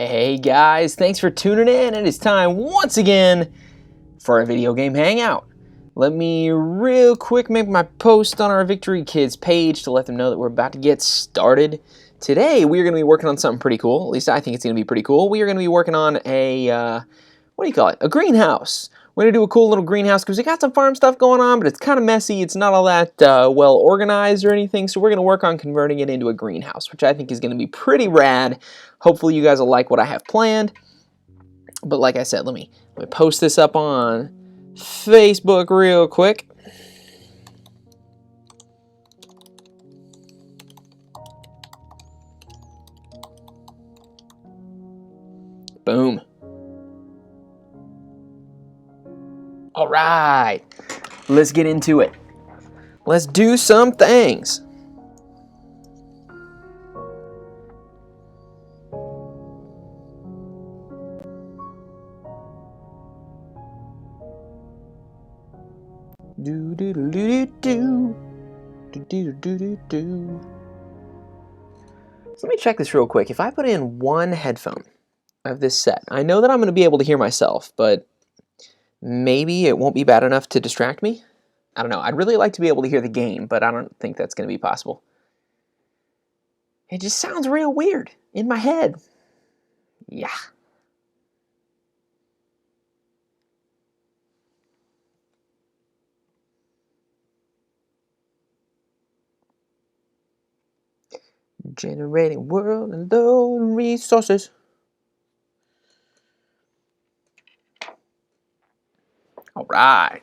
Hey guys, thanks for tuning in. It is time once again for a video game hangout. Let me real quick make my post on our Victory Kids page to let them know that we're about to get started. Today we are going to be working on something pretty cool. At least I think it's going to be pretty cool. We are going to be working on a, what do you call it? A greenhouse. We're going to do a cool little greenhouse because we got some farm stuff going on, but it's kind of messy. It's not all that well organized or anything, so we're going to work on converting it into a greenhouse, which I think is going to be pretty rad. Hopefully you guys will like what I have planned. But like I said, let me post this up on Facebook real quick. Boom. All right, let's get into it. Let's do some things. Do do do do do do do do do do. So let me check this real quick. If I put in one headphone of this set, I know that I'm going to be able to hear myself, but maybe it won't be bad enough to distract me. I don't know. I'd really like to be able to hear the game, but I don't think that's going to be possible. It just sounds real weird in my head. Yeah. Generating world and low resources. All right.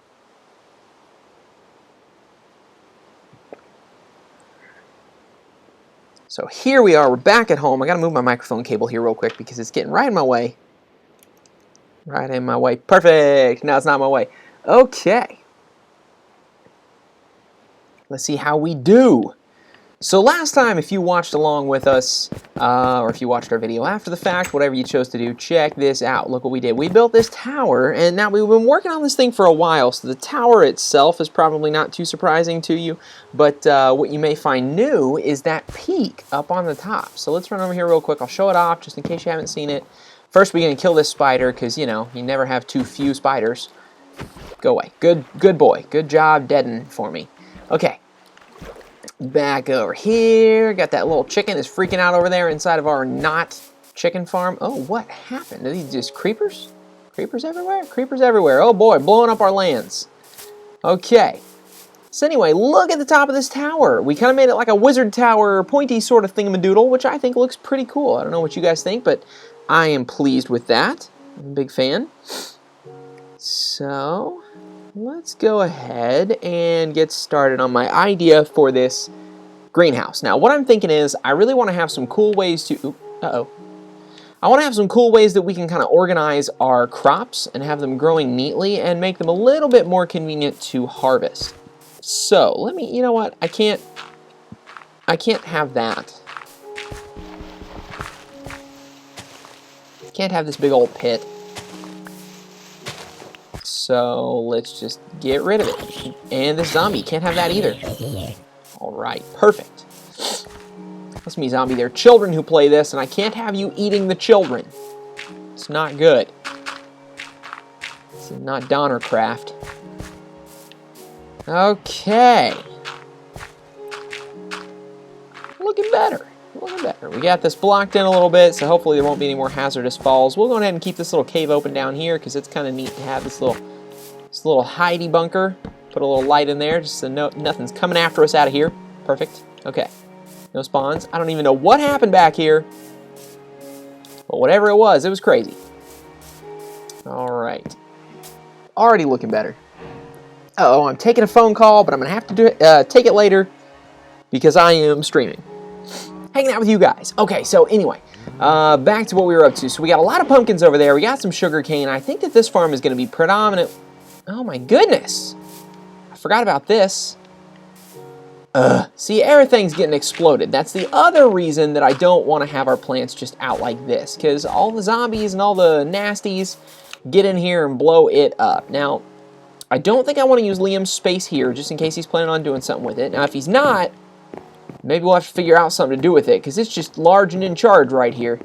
So here we are. We're back at home. I got to move my microphone cable here real quick because it's getting right in my way. Right in my way. Perfect. Now it's not in my way. Okay. Let's see how we do. So last time, if you watched along with us, or if you watched our video after the fact, whatever you chose to do, check this out. Look what we did. We built this tower, and now we've been working on this thing for a while, so the tower itself is probably not too surprising to you, but what you may find new is that peak up on the top. So let's run over here real quick. I'll show it off, just in case you haven't seen it. First, we're going to kill this spider, because, you know, you never have too few spiders. Go away. Good boy. Good job deadening for me. Okay. Back over here, got that little chicken is freaking out over there inside of our not chicken farm. Oh, what happened? Are these just creepers? Creepers everywhere? Creepers everywhere. Oh boy, blowing up our lands. Okay. So anyway, look at the top of this tower. We kind of made it like a wizard tower, pointy sort of thingamadoodle, which I think looks pretty cool. I don't know what you guys think, but I am pleased with that. I'm a big fan. So let's go ahead and get started on my idea for this greenhouse. Now, what I'm thinking is I really want to have some cool ways to... I want to have some cool ways that we can kind of organize our crops and have them growing neatly and make them a little bit more convenient to harvest. So, let me... You know what? I can't have that. Can't have this big old pit. So let's just get rid of it. And this zombie, can't have that either. All right, perfect. That's me, zombie. There are children who play this, and I can't have you eating the children. It's not good. It's not Donnercraft. Okay. Looking better. Looking better. We got this blocked in a little bit, so hopefully there won't be any more hazardous falls. We'll go ahead and keep this little cave open down here because it's kind of neat to have this little hidey bunker. Put a little light in there just so nothing's coming after us out of here. Perfect. Okay. No spawns. I don't even know what happened back here. But whatever it was crazy. Alright. Already looking better. Uh-oh, I'm taking a phone call, but I'm going to have to do it, take it later because I am streaming. Hanging out with you guys. Okay, so anyway, back to what we were up to. So we got a lot of pumpkins over there. We got some sugar cane. I think that this farm is going to be predominant. Oh my goodness. I forgot about this. See, everything's getting exploded. That's the other reason that I don't want to have our plants just out like this, because all the zombies and all the nasties get in here and blow it up. Now, I don't think I want to use Liam's space here, just in case he's planning on doing something with it. Now, if he's not, maybe we'll have to figure out something to do with it, because it's just large and in charge right here.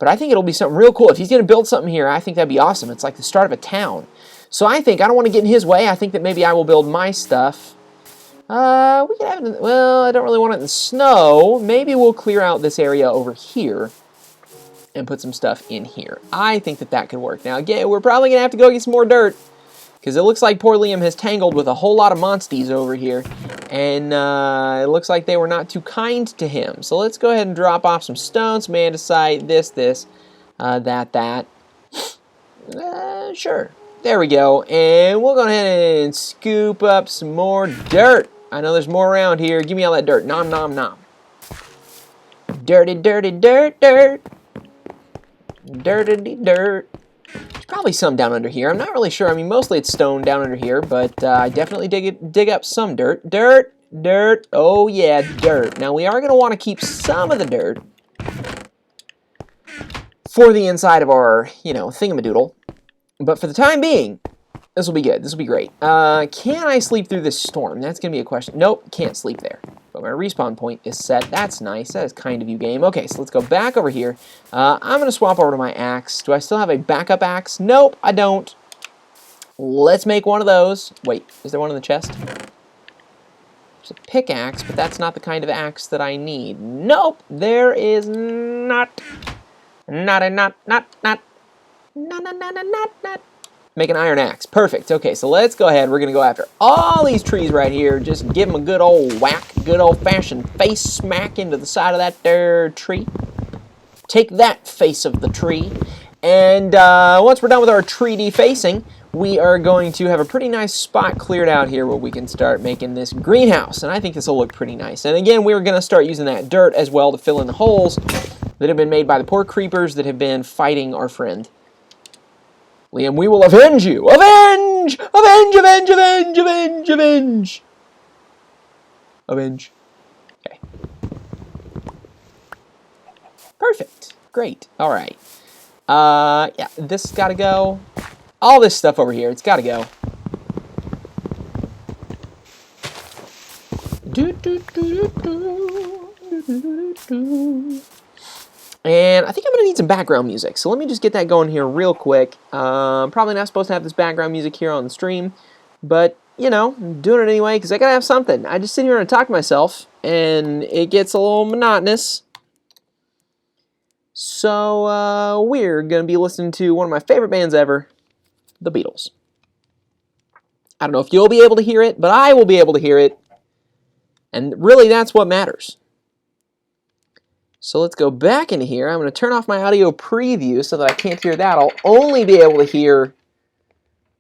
But I think it'll be something real cool. If he's going to build something here, I think that'd be awesome. It's like the start of a town. So I don't want to get in his way. I think that maybe I will build my stuff. We can have it, well, I don't really want it in the snow. Maybe we'll clear out this area over here and put some stuff in here. I think that that could work. Now, again, we're probably going to have to go get some more dirt because it looks like poor Liam has tangled with a whole lot of monsties over here. And it looks like they were not too kind to him. So let's go ahead and drop off some stones, some andesite, that. Sure. There we go. And we'll go ahead and scoop up some more dirt. I know there's more around here. Give me all that dirt. Nom, nom, nom. Dirty, dirty, dirt, dirt. Dirty, dirt. There's probably some down under here. I'm not really sure. I mean, mostly it's stone down under here, but I definitely dig up some dirt. Dirt, dirt. Oh, yeah, dirt. Now, we are going to want to keep some of the dirt for the inside of our, thingamadoodle. But for the time being, this will be good. This will be great. Can I sleep through this storm? That's going to be a question. Nope, can't sleep there. But my respawn point is set. That's nice. That is kind of you, game. Okay, so let's go back over here. I'm going to swap over to my axe. Do I still have a backup axe? Nope, I don't. Let's make one of those. Wait, is there one in the chest? There's a pickaxe, but that's not the kind of axe that I need. Nope, there is not. Not. Make an iron axe. Perfect. Okay, so let's go ahead. We're going to go after all these trees right here. Just give them a good old whack. Good old-fashioned face smack into the side of that there tree. Take that, face of the tree. And once we're done with our tree defacing, we are going to have a pretty nice spot cleared out here where we can start making this greenhouse. And I think this will look pretty nice. And again, we're going to start using that dirt as well to fill in the holes that have been made by the poor creepers that have been fighting our friend. Liam, we will avenge you! Avenge! Avenge, avenge, avenge, avenge, avenge! Avenge. Okay. Perfect. Great. Alright. Yeah, this has got to go. All this stuff over here, it's got to go. And I think I'm going to need some background music. So let me just get that going here real quick. Probably not supposed to have this background music here on the stream. But, I'm doing it anyway because I got to have something. I just sit here and talk to myself. And it gets a little monotonous. So we're going to be listening to one of my favorite bands ever, The Beatles. I don't know if you'll be able to hear it, but I will be able to hear it. And really, that's what matters. So let's go back into here. I'm going to turn off my audio preview so that I can't hear that. I'll only be able to hear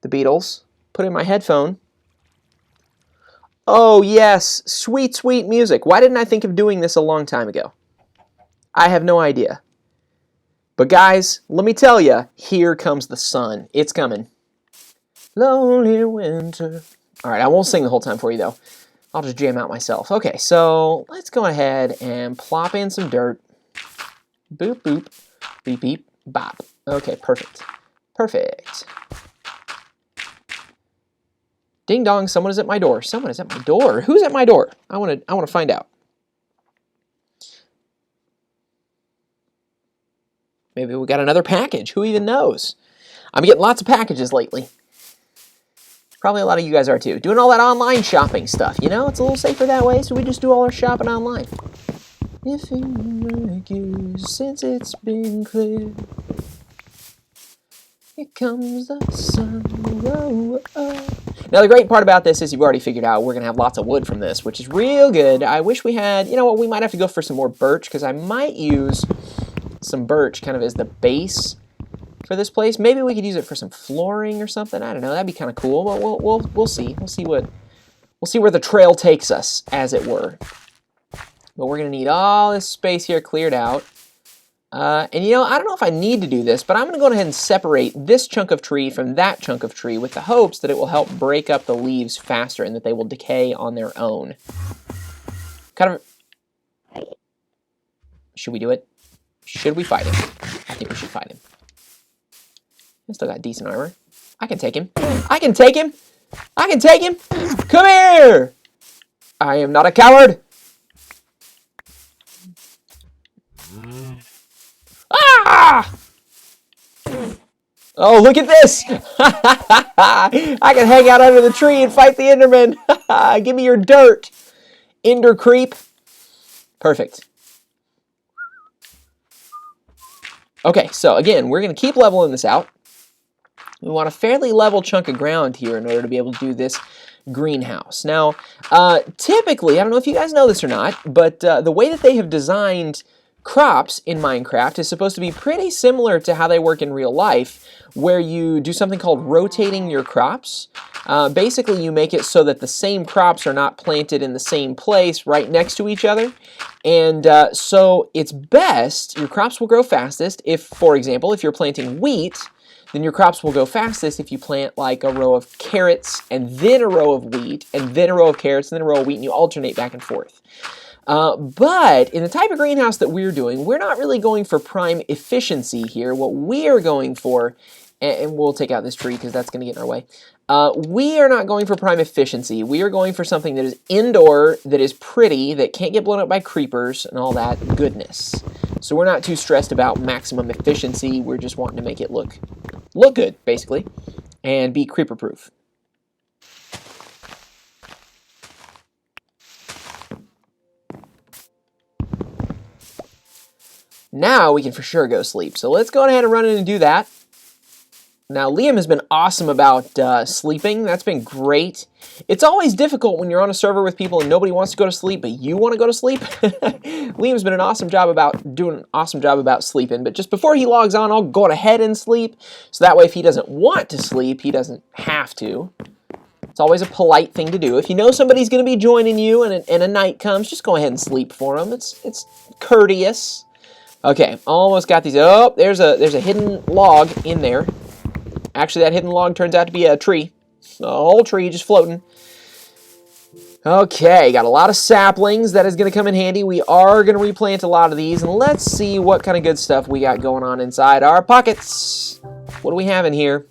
the Beatles. Put in my headphone. Oh, yes. Sweet, sweet music. Why didn't I think of doing this a long time ago? I have no idea. But guys, let me tell you, here comes the sun. It's coming. Lonely winter. All right, I won't sing the whole time for you, though. I'll just jam out myself. Okay, so let's go ahead and plop in some dirt. Boop, boop, beep, beep, bop. Okay, perfect. Perfect. Ding dong, someone is at my door. Someone is at my door. Who's at my door? I want to find out. Maybe we got another package. Who even knows? I'm getting lots of packages lately. Probably a lot of you guys are too. Doing all that online shopping stuff, it's a little safer that way, so we just do all our shopping online. If in years since it's been clear, here comes the sun. Whoa, whoa. Now the great part about this is you've already figured out we're going to have lots of wood from this, which is real good. I wish we had, we might have to go for some more birch, because I might use some birch kind of as the base for this place. Maybe we could use it for some flooring or something. I don't know. That'd be kind of cool. But we'll see. We'll see where the trail takes us, as it were. But we're gonna need all this space here cleared out. And I don't know if I need to do this, but I'm gonna go ahead and separate this chunk of tree from that chunk of tree with the hopes that it will help break up the leaves faster and that they will decay on their own. Kind of. Should we do it? Should we fight him? I think we should fight him. I still got decent armor. I can take him. I can take him. I can take him. Come here. I am not a coward. Ah! Ah! Oh, look at this! I can hang out under the tree and fight the Enderman. Give me your dirt, Ender creep. Perfect. Okay, so again, we're going to keep leveling this out. We want a fairly level chunk of ground here in order to be able to do this greenhouse. Now, typically, I don't know if you guys know this or not, but the way that they have designed crops in Minecraft is supposed to be pretty similar to how they work in real life, where you do something called rotating your crops. Basically, you make it so that the same crops are not planted in the same place right next to each other. And so it's best, your crops will grow fastest if, for example, if you're planting wheat, then your crops will go fastest if you plant like a row of carrots and then a row of wheat and then a row of carrots and then a row of wheat, and you alternate back and forth. But in the type of greenhouse that we're doing, we're not really going for prime efficiency here. What we are going for, and we'll take out this tree because that's going to get in our way. We are not going for prime efficiency. We are going for something that is indoor, that is pretty, that can't get blown up by creepers and all that goodness. So we're not too stressed about maximum efficiency. We're just wanting to make it look good, basically, and be creeper proof. Now we can for sure go sleep. So let's go ahead and run in and do that. Now, Liam has been awesome about sleeping. That's been great. It's always difficult when you're on a server with people and nobody wants to go to sleep, but you want to go to sleep. Liam's been doing an awesome job about sleeping. But just before he logs on, I'll go ahead and sleep. So that way, if he doesn't want to sleep, he doesn't have to. It's always a polite thing to do. If you know somebody's going to be joining you and a night comes, just go ahead and sleep for them. It's courteous. Okay, almost got these. Oh, there's a hidden log in there. Actually, that hidden log turns out to be a tree. A whole tree just floating. Okay, got a lot of saplings. That is going to come in handy. We are going to replant a lot of these. And let's see what kind of good stuff we got going on inside our pockets. What do we have in here?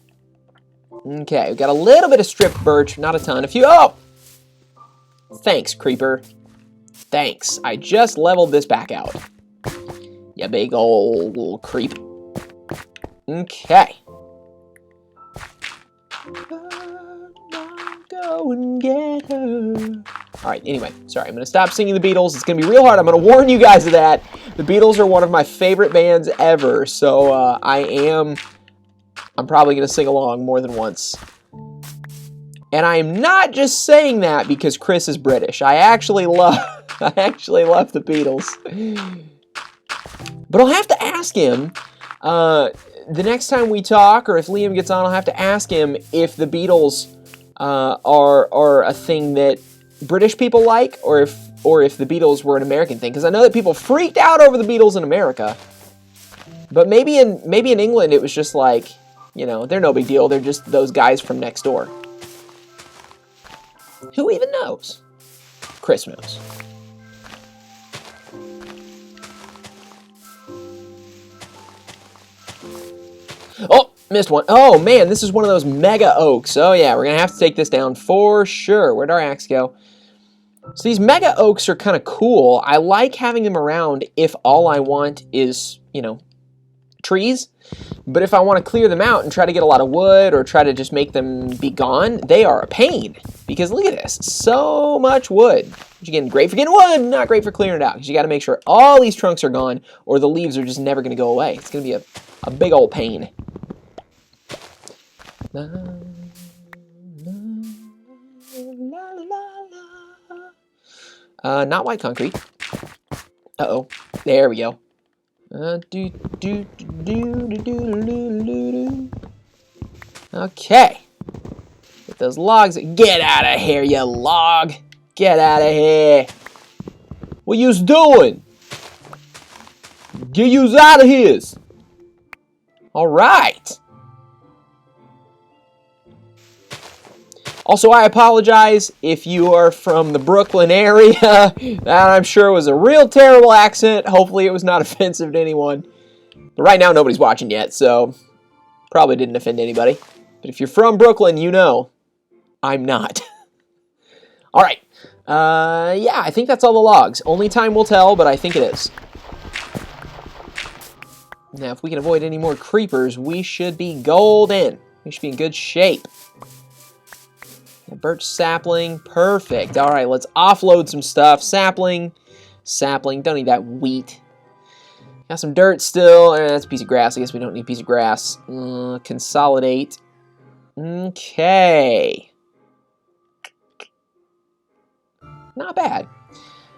Okay, we've got a little bit of stripped birch. Not a ton. Oh! Thanks, creeper. Thanks. I just leveled this back out. You big old creep. Okay. Go and get her. Alright, anyway, sorry, I'm going to stop singing the Beatles. It's going to be real hard. I'm going to warn you guys of that. The Beatles are one of my favorite bands ever, so I'm probably going to sing along more than once. And I am not just saying that because Chris is British. I actually love the Beatles. But I'll have to ask him the next time we talk, or if Liam gets on, I'll have to ask him if the Beatles are a thing that British people like, or if the Beatles were an American thing. Because I know that people freaked out over the Beatles in America, but maybe in England it was just like, you know, they're no big deal. They're just those guys from next door. Who even knows? Chris knows. Oh, missed one. Oh, man, this is one of those mega oaks. Oh, yeah, we're going to have to take this down for sure. Where'd our axe go? So these mega oaks are kind of cool. I like having them around if all I want is, you know, trees. But if I want to clear them out and try to get a lot of wood or try to just make them be gone, they are a pain. Because look at this. So much wood. Which again, great for getting wood, not great for clearing it out. Because you got to make sure all these trunks are gone or the leaves are just never going to go away. It's going to be a big old pain. La, la, la, la. Not white concrete. Uh-oh. There we go. Okay. Get those logs. Get out of here, you log. Get out of here. What you's doing? Get yous out of here. All right. Also, I apologize if you are from the Brooklyn area. That I'm sure was a real terrible accent. Hopefully it was not offensive to anyone. But right now nobody's watching yet, so probably didn't offend anybody. But if you're from Brooklyn, you know I'm not. All right. Yeah, I think that's all the logs. Only time will tell, but I think it is. Now, if we can avoid any more creepers, we should be golden. We should be in good shape. A birch sapling, perfect. All right, let's offload some stuff. Sapling, don't need that wheat. Got some dirt still. That's a piece of grass. I guess we don't need a piece of grass. Consolidate. Okay. Not bad.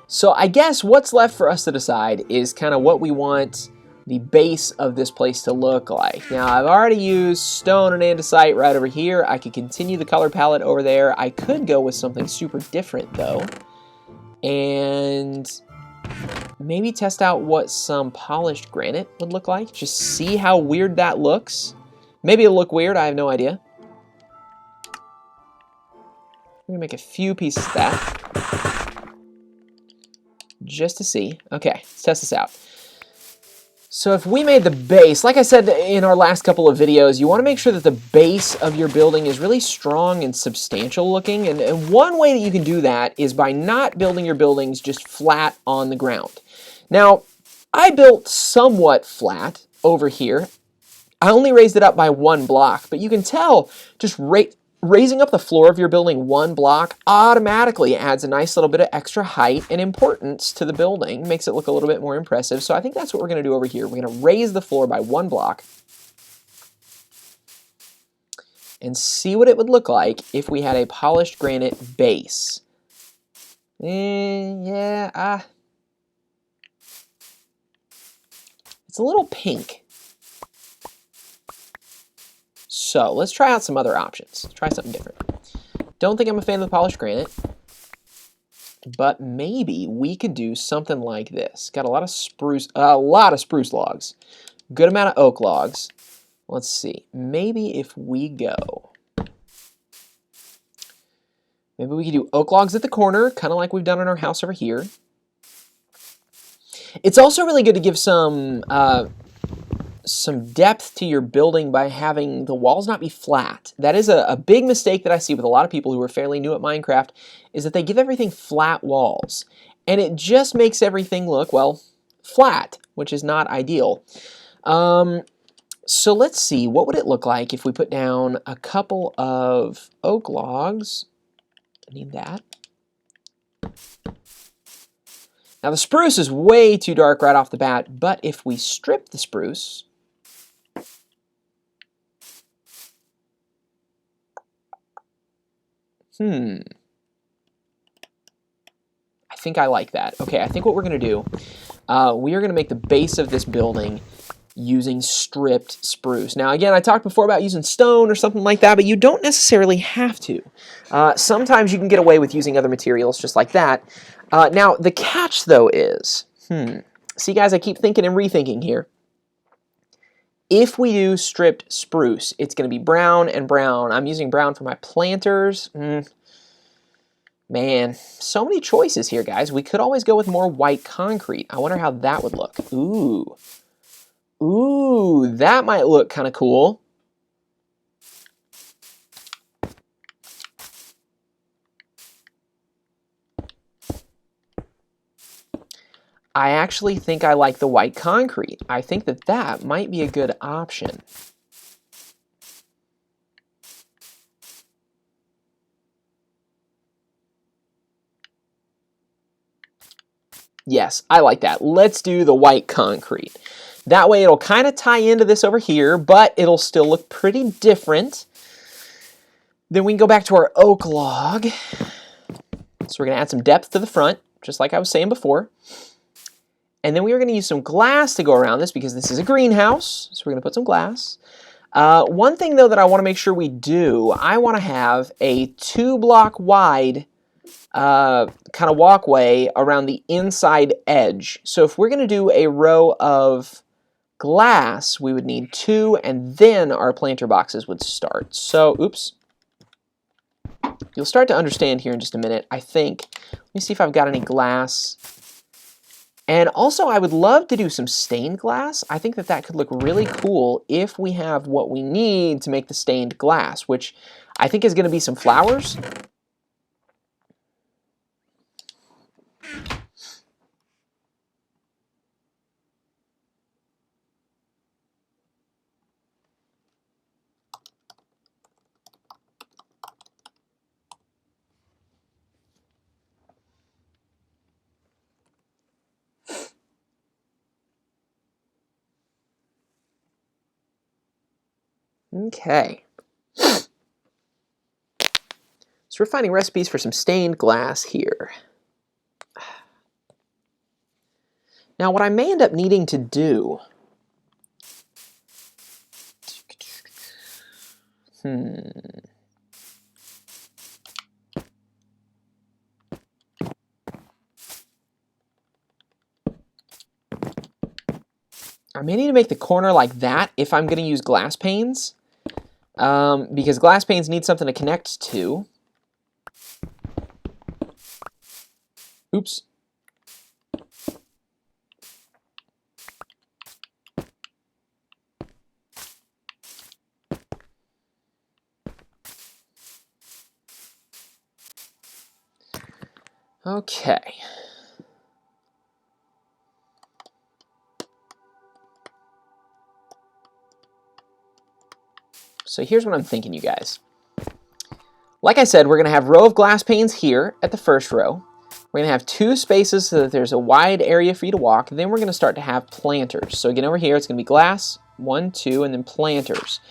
So I guess what's left for us to decide is kind of what we want the base of this place to look like. Now, I've already used stone and andesite right over here. I could continue the color palette over there. I could go with something super different, though. And maybe test out what some polished granite would look like. Just see how weird that looks. Maybe it'll look weird. I have no idea. I'm going to make a few pieces of that. Just to see. Okay, let's test this out. So if we made the base, like I said in our last couple of videos, you want to make sure that the base of your building is really strong and substantial looking. And one way that you can do that is by not building your buildings just flat on the ground. Now, I built somewhat flat over here. I only raised it up by 1 block, but you can tell just raising up the floor of your building 1 block automatically adds a nice little bit of extra height and importance to the building, makes it look a little bit more impressive. So I think that's what we're going to do over here. We're going to raise the floor by 1 block and see what it would look like if we had a polished granite base. It's a little pink. So let's try out some other options. Try something different. Don't think I'm a fan of the polished granite, but maybe we could do something like this. Got a lot of spruce logs, good amount of oak logs. Let's see. Maybe if we go, maybe we could do oak logs at the corner, kind of like we've done in our house over here. It's also really good to give some depth to your building by having the walls not be flat. That is a big mistake that I see with a lot of people who are fairly new at Minecraft, is that they give everything flat walls. And it just makes everything look, well, flat, which is not ideal. So let's see, what would it look like if we put down a couple of oak logs? I need that. Now the spruce is way too dark right off the bat, but if we strip the spruce, I think I like that. Okay, I think what we're going to do, we are going to make the base of this building using stripped spruce. Now again, I talked before about using stone or something like that, but you don't necessarily have to. Sometimes you can get away with using other materials just like that. Now the catch though is, see guys, I keep thinking and rethinking here. If we do stripped spruce, it's going to be brown and brown. I'm using brown for my planters. Man, so many choices here, guys. We could always go with more white concrete. I wonder how that would look. Ooh, that might look kind of cool. I actually think I like the white concrete. I think that that might be a good option. Yes, I like that. Let's do the white concrete. That way it'll kind of tie into this over here, but it'll still look pretty different. Then we can go back to our oak log. So we're going to add some depth to the front, just like I was saying before. And then we are going to use some glass to go around this because this is a greenhouse. So we're going to put some glass. One thing, though, that I want to make sure we do, I want to have a 2-block wide kind of walkway around the inside edge. So if we're going to do a row of glass, we would need 2, and then our planter boxes would start. So, oops. You'll start to understand here in just a minute, I think. Let me see if I've got any glass. And also, I would love to do some stained glass. I think that that could look really cool if we have what we need to make the stained glass, which I think is going to be some flowers. Okay. So we're finding recipes for some stained glass here. Now, what I may end up needing to do... I may need to make the corner like that if I'm going to use glass panes, because glass panes need something to connect to. Oops. Okay. So here's what I'm thinking, you guys. Like I said, we're going to have a row of glass panes here at the first row. We're going to have 2 spaces so that there's a wide area for you to walk. Then we're going to start to have planters. So again, over here, it's going to be glass, 1, 2, and then planters.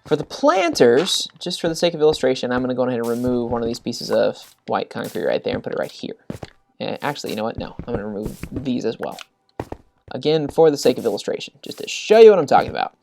For the planters, just for the sake of illustration, I'm going to go ahead and remove one of these pieces of white concrete right there and put it right here. And actually, you know what? No, I'm going to remove these as well. Again, for the sake of illustration, just to show you what I'm talking about.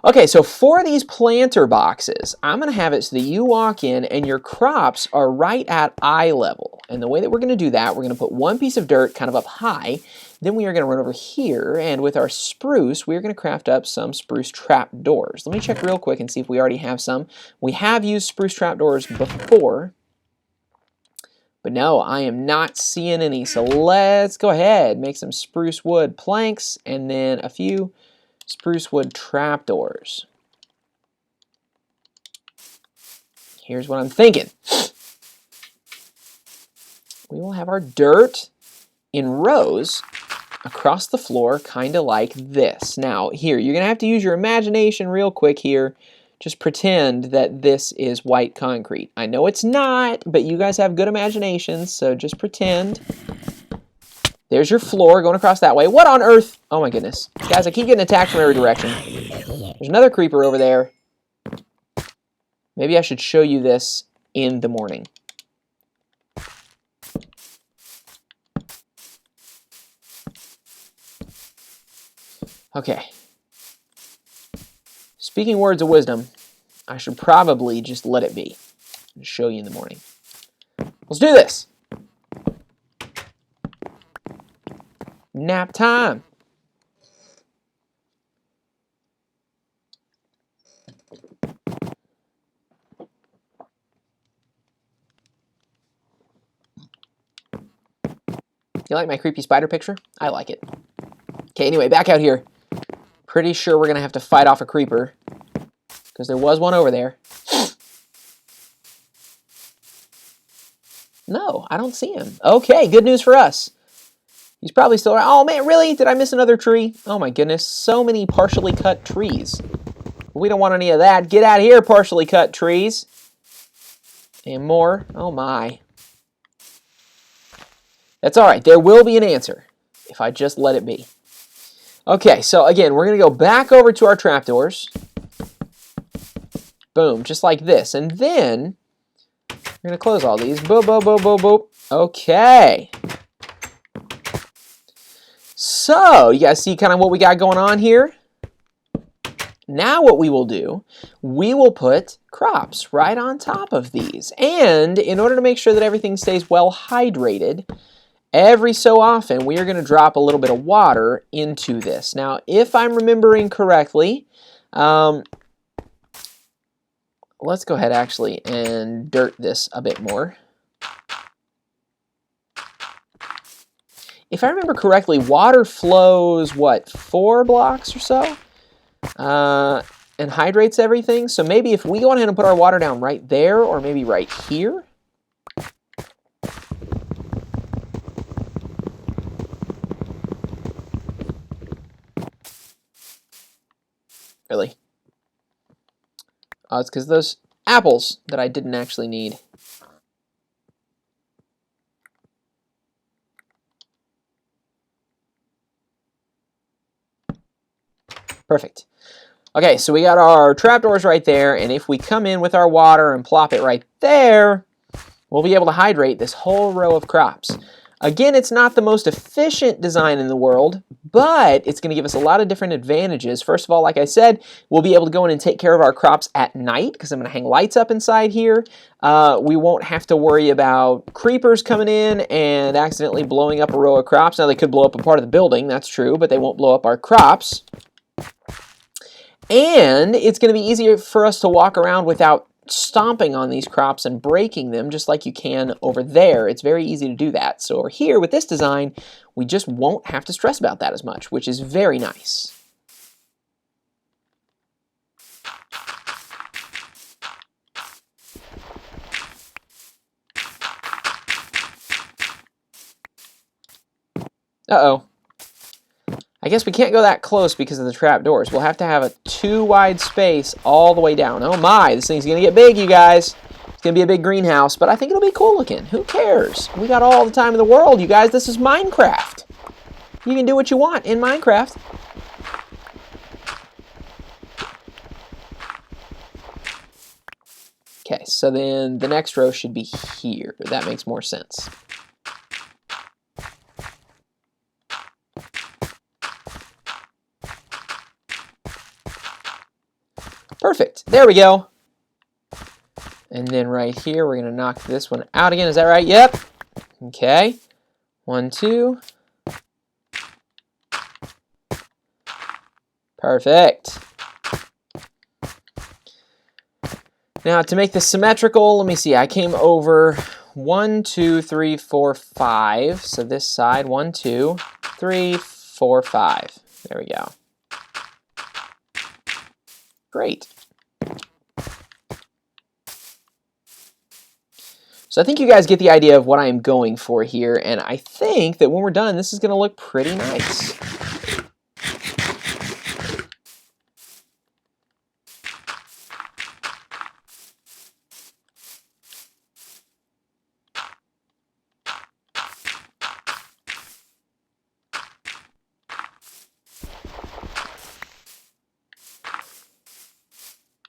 Okay, so for these planter boxes, I'm going to have it so that you walk in and your crops are right at eye level. And the way that we're going to do that, we're going to put one piece of dirt kind of up high. Then we are going to run over here, and with our spruce, we're going to craft up some spruce trap doors. Let me check real quick and see if we already have some. We have used spruce trap doors before, but no, I am not seeing any. So let's go ahead, make some spruce wood planks, and then a few spruce wood trapdoors. Here's what I'm thinking. We will have our dirt in rows across the floor, kind of like this. Now, here, you're going to have to use your imagination real quick here. Just pretend that this is white concrete. I know it's not, but you guys have good imaginations, so just pretend. There's your floor going across that way. What on earth? Oh my goodness. Guys, I keep getting attacked from every direction. There's another creeper over there. Maybe I should show you this in the morning. Okay. Speaking words of wisdom, I should probably just let it be and show you in the morning. Let's do this. Nap time. You like my creepy spider picture? I like it. Okay, anyway, back out here. Pretty sure we're going to have to fight off a creeper, because there was one over there. No, I don't see him. Okay, good news for us. He's probably still around. Oh man, really? Did I miss another tree? Oh my goodness, so many partially cut trees. We don't want any of that. Get out of here, partially cut trees. And more. Oh my. That's all right. There will be an answer if I just let it be. Okay, so again, we're going to go back over to our trapdoors. Boom, just like this. And then we're going to close all these. Boop, boop, boop, boop, boop. Okay. So, you guys see kind of what we got going on here? Now what we will do, we will put crops right on top of these. And in order to make sure that everything stays well hydrated, every so often we are going to drop a little bit of water into this. Now, if I'm remembering correctly, let's go ahead actually and dirt this a bit more. If I remember correctly, water flows, what, 4 blocks or so? And hydrates everything. So maybe if we go ahead and put our water down right there, or maybe right here. Really? Oh, it's because those apples that I didn't actually need. Perfect. Okay, so we got our trapdoors right there, and if we come in with our water and plop it right there, we'll be able to hydrate this whole row of crops. Again, it's not the most efficient design in the world, but it's going to give us a lot of different advantages. First of all, like I said, we'll be able to go in and take care of our crops at night because I'm going to hang lights up inside here. We won't have to worry about creepers coming in and accidentally blowing up a row of crops. Now, they could blow up a part of the building, that's true, but they won't blow up our crops. And it's going to be easier for us to walk around without stomping on these crops and breaking them just like you can over there. It's very easy to do that. So over here with this design, we just won't have to stress about that as much, which is very nice. Uh-oh. I guess we can't go that close because of the trapdoors. We'll have to have a too wide space all the way down. Oh my, this thing's going to get big, you guys. It's going to be a big greenhouse, but I think it'll be cool looking. Who cares? We got all the time in the world, you guys. This is Minecraft. You can do what you want in Minecraft. Okay, so then the next row should be here. That makes more sense. Perfect. There we go. And then right here, we're going to knock this one out again. Is that right? Yep. Okay. 1, 2. Perfect. Now, to make this symmetrical, let me see. I came over 1, 2, 3, 4, 5. So this side, 1, 2, 3, 4, 5. There we go. Great. So I think you guys get the idea of what I'm going for here, and I think that when we're done, this is going to look pretty nice.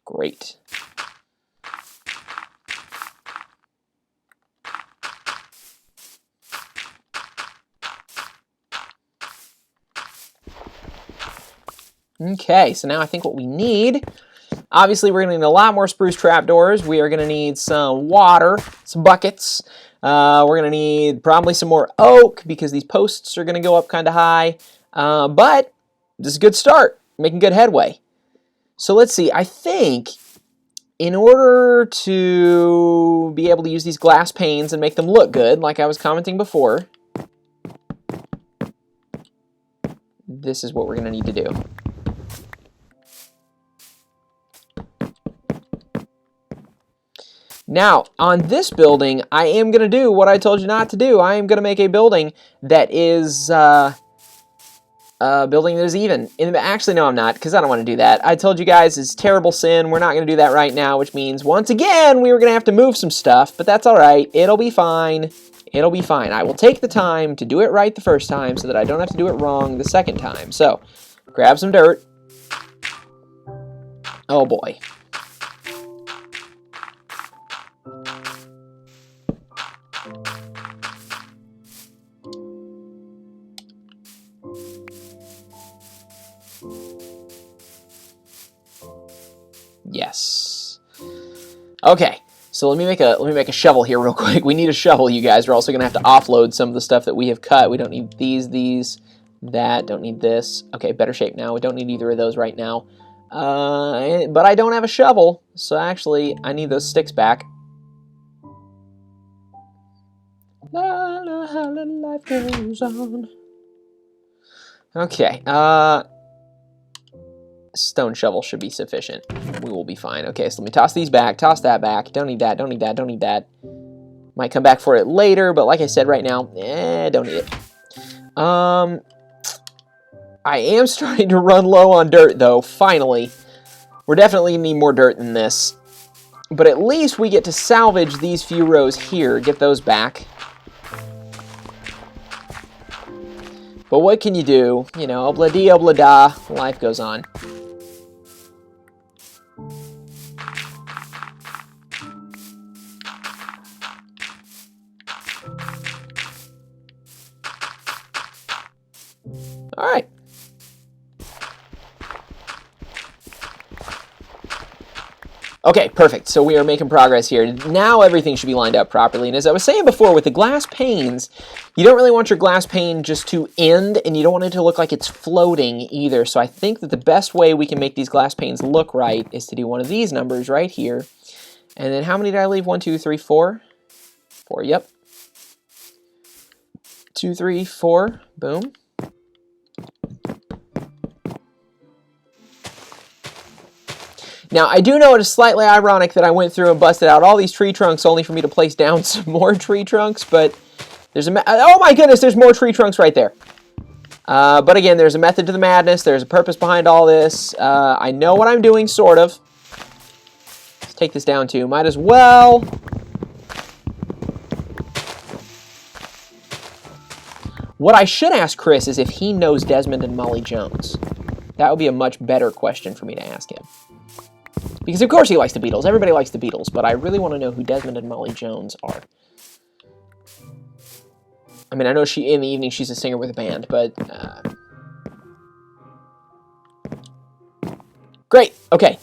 Great. Okay, so now I think what we need, obviously we're going to need a lot more spruce trapdoors. We are going to need some water, some buckets. We're going to need probably some more oak because these posts are going to go up kind of high. But this is a good start, making good headway. So let's see, I think in order to be able to use these glass panes and make them look good, like I was commenting before, this is what we're going to need to do. Now, on this building, I am going to do what I told you not to do. I am going to make a building that is building that is even. Actually, no, I'm not, because I don't want to do that. I told you guys it's terrible sin. We're not going to do that right now, which means, once again, we were going to have to move some stuff, but that's all right. It'll be fine. It'll be fine. I will take the time to do it right the first time so that I don't have to do it wrong the second time. So, grab some dirt. Oh, boy. Yes. Okay, so let me make a shovel here real quick. We need a shovel, you guys. We're also gonna have to offload some of the stuff that we have cut. We don't need these, that. Don't need this. Okay, better shape now. We don't need either of those right now. But I don't have a shovel, so actually I need those sticks back. La la la, life goes on. Okay. Stone shovel should be sufficient. We will be fine. Okay, so let me toss these back, toss that back. Don't need that, don't need that, don't need that. Might come back for it later, but like I said right now, don't need it. I am starting to run low on dirt, though, finally. We're definitely going to need more dirt than this. But at least we get to salvage these few rows here, get those back. But what can you do? You know, obla-dee, obla-da, life goes on. All right. Okay, perfect. So we are making progress here. Now everything should be lined up properly. And as I was saying before, with the glass panes, you don't really want your glass pane just to end, and you don't want it to look like it's floating either. So I think that the best way we can make these glass panes look right is to do one of these numbers right here. And then how many did I leave? 1, 2, 3, 4. 4, yep. 2, 3, 4. Boom. Now, I do know it is slightly ironic that I went through and busted out all these tree trunks only for me to place down some more tree trunks, but there's a... Oh my goodness, there's more tree trunks right there. But again, there's a method to the madness. There's a purpose behind all this. I know what I'm doing, sort of. Let's take this down too. Might as well. What I should ask Chris is if he knows Desmond and Molly Jones. That would be a much better question for me to ask him. Because of course he likes the Beatles. Everybody likes the Beatles, but I really want to know who Desmond and Molly Jones are. I mean, I know in the evening she's a singer with a band, but... Great, okay.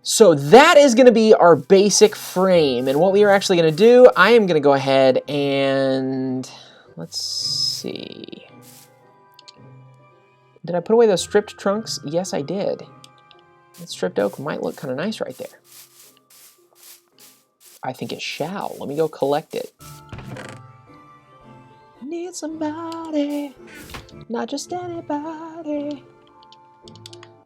So that is going to be our basic frame, and what we are actually going to do, I am going to go ahead and... Let's see... Did I put away those stripped trunks? Yes, I did. That stripped oak might look kind of nice right there. I think it shall. Let me go collect it. I need somebody, not just anybody.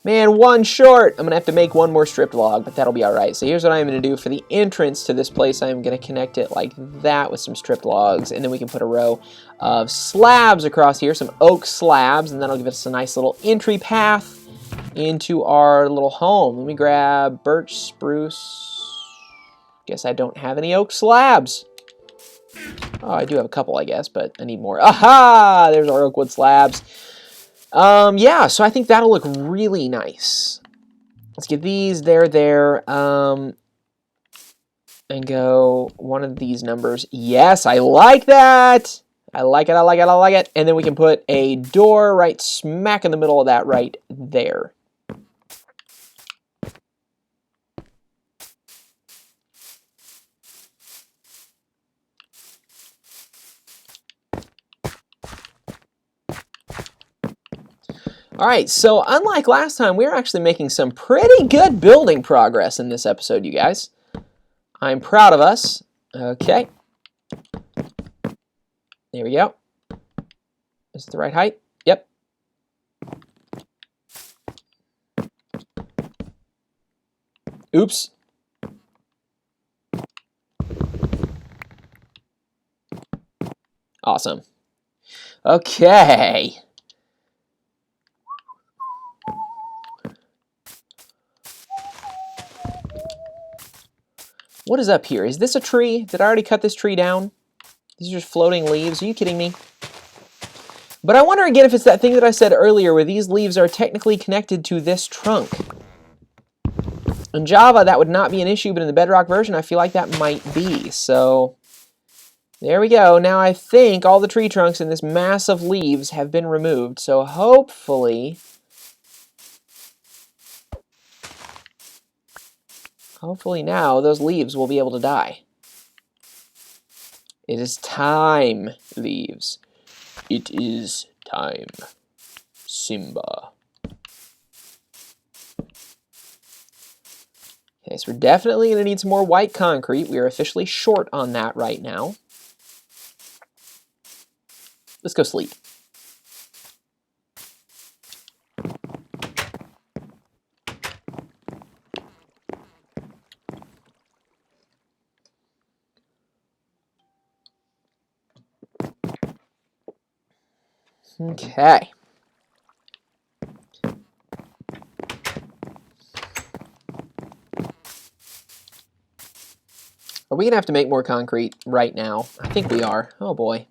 Man, one short. I'm going to have to make one more stripped log, but that'll be all right. So here's what I'm going to do. For the entrance to this place, I'm going to connect it like that with some stripped logs, and then we can put a row of slabs across here, some oak slabs, and that'll give us a nice little entry path into our little home. Let me grab birch, spruce. Guess I don't have any oak slabs. Oh, I do have a couple, I guess, but I need more. Aha! There's our oak wood slabs. Yeah, so I think that'll look really nice. Let's get these there, and go one of these numbers. Yes, I like that! I like it, I like it, I like it. And then we can put a door right smack in the middle of that right there. All right, so unlike last time, we're actually making some pretty good building progress in this episode, you guys. I'm proud of us. Okay. There we go. Is it the right height? Yep. Oops. Awesome. Okay. What is up here? Is this a tree? Did I already cut this tree down? These are just floating leaves. Are you kidding me? But I wonder again if it's that thing that I said earlier where these leaves are technically connected to this trunk. In Java, that would not be an issue, but in the Bedrock version, I feel like that might be. So there we go. Now I think all the tree trunks and this mass of leaves have been removed. So hopefully now those leaves will be able to die. It is time, leaves. It is time, Simba. Okay, so we're definitely going to need some more white concrete. We are officially short on that right now. Let's go sleep. Okay. Are we going to have to make more concrete right now? I think we are. Oh boy.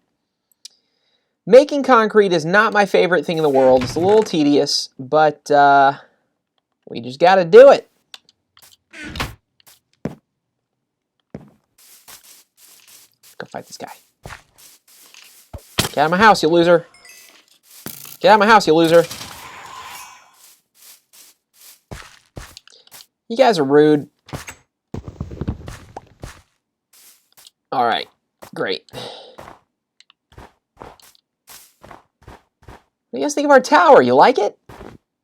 Making concrete is not my favorite thing in the world. It's a little tedious, but we just got to do it. Go fight this guy. Get out of my house, you loser. Get out of my house, you loser. You guys are rude. All right, great. What do you guys think of our tower? You like it?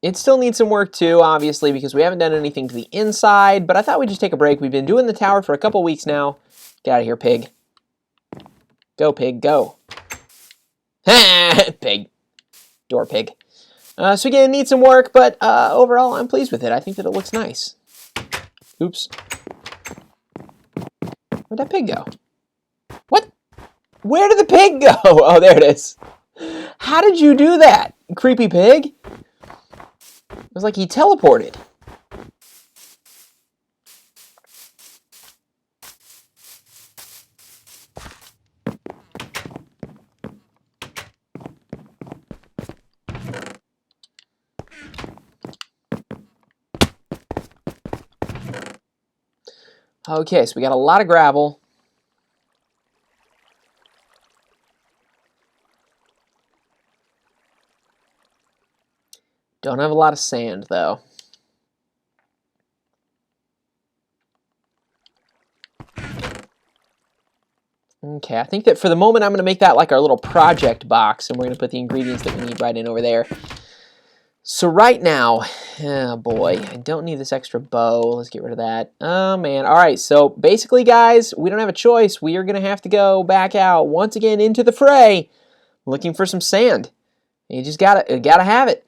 It still needs some work too, obviously, because we haven't done anything to the inside, but I thought we'd just take a break. We've been doing the tower for a couple weeks now. Get out of here, pig. Go, pig, go. Pig. Door pig. So again, it needs some work, but overall, I'm pleased with it. I think that it looks nice. Oops. Where'd that pig go? What? Where did the pig go? Oh, there it is. How did you do that, creepy pig? It was like he teleported. Okay, so we got a lot of gravel. Don't have a lot of sand, though. Okay, I think that for the moment I'm going to make that like our little project box, and we're going to put the ingredients that we need right in over there. So right now, oh boy, I don't need this extra bow. Let's get rid of that. Oh man, all right, so basically guys, we don't have a choice. We are going to have to go back out once again into the fray, looking for some sand. You just gotta have it.